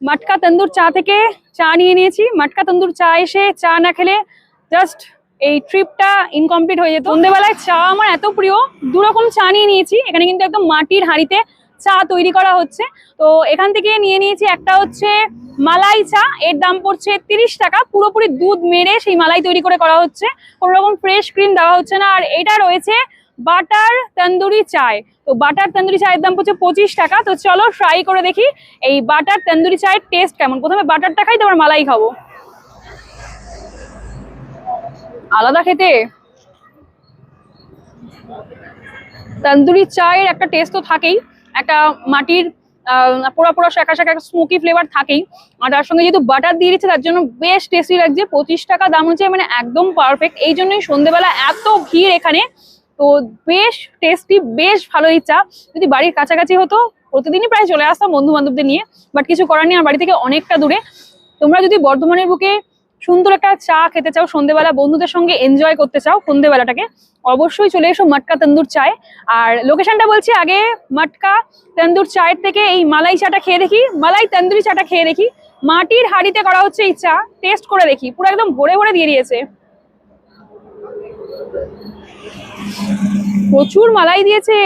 মটকা তন্দুর চা থেকে চা নিয়ে নিয়েছি। মটকা তন্দুর চা এসে চা না খেলে জাস্ট এই ট্রিপটা ইনকমপ্লিট হয়ে যেত। সন্ধ্যেবেলায় চা আমার এত প্রিয়, দুরকম চা নিয়ে নিয়েছি। এখানে কিন্তু একদম মাটির হাঁড়িতে চা তৈরি করা হচ্ছে। তো এখান থেকে নিয়ে নিয়েছি একটা হচ্ছে মালাই চা, এর দাম পড়ছে 30 টাকা। পুরোপুরি দুধ মেরে সেই মালাই তৈরি করে করা হচ্ছে, কোনো রকম ফ্রেশ ক্রিম দেওয়া হচ্ছে না। আর এটা রয়েছে বাটার তন্দুরি চায়। তো বাটার তন্দুরি চায়ের দাম পড়ছে 25 টাকা। তো চলো ট্রাই করে দেখি এই বাটার তন্দুরি চায়ের টেস্ট কেমন। প্রথমে বাটারটা খাই, তারপর মালাই খাবো। আলাদা খেতে, তন্দুরি চায়ের একটা টেস্ট তো থাকেই, একটা মাটির পোড়া পোড়া শাখা শাখা একটা স্মোকি ফ্লেভার থাকেই। আর তার সঙ্গে যেহেতু বাটার দিয়ে দিচ্ছে তার জন্য বেশ টেস্টি লাগছে। 25 টাকা দাম হচ্ছে, মানে একদম পারফেক্ট। এই জন্যই সন্ধ্যেবেলা এত ভিড় এখানে। তো বেশ টেস্টি, বেশ ভালো এই চা। যদি বাড়ির কাছাকাছি হতো প্রতিদিনই প্রায় চলে আসতাম বন্ধু বান্ধবদের নিয়ে, বাট কিছু করার নেই, আমার বাড়ি থেকে অনেকটা দূরে। তোমরা যদি বর্ধমানের বুকে সুন্দর একটা চা খেতে চাও, সন্ধ্যেবেলা বন্ধুদের সঙ্গে এনজয় করতে চাও সন্ধ্যেবেলাটাকে, অবশ্যই চলে এসো মটকা তন্দুর চায়। আর লোকেশনটা বলছি, আগে মটকা তন্দুর চায়ের থেকে এই মালাই চাটা খেয়ে দেখি, মালাই তন্দুরি চাটা খেয়ে দেখি। মাটির হাঁড়িতে করা হচ্ছে এই চা, টেস্ট করে দেখি। পুরো একদম ভরে ভরে দিয়ে দিয়েছে, প্রচুর মালাই দিয়েছে,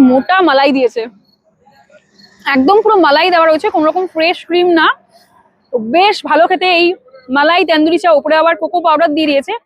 মোটা মালাই দিয়েছে, একদম পুরো মালাই দেওয়া রয়েছে, কোনো রকম ফ্রেশ ক্রিম না। তো বেশ ভালো খেতে এই মালাই তন্দুরি চা। উপরে আবার কোকো পাউডার দিয়ে দিয়েছে।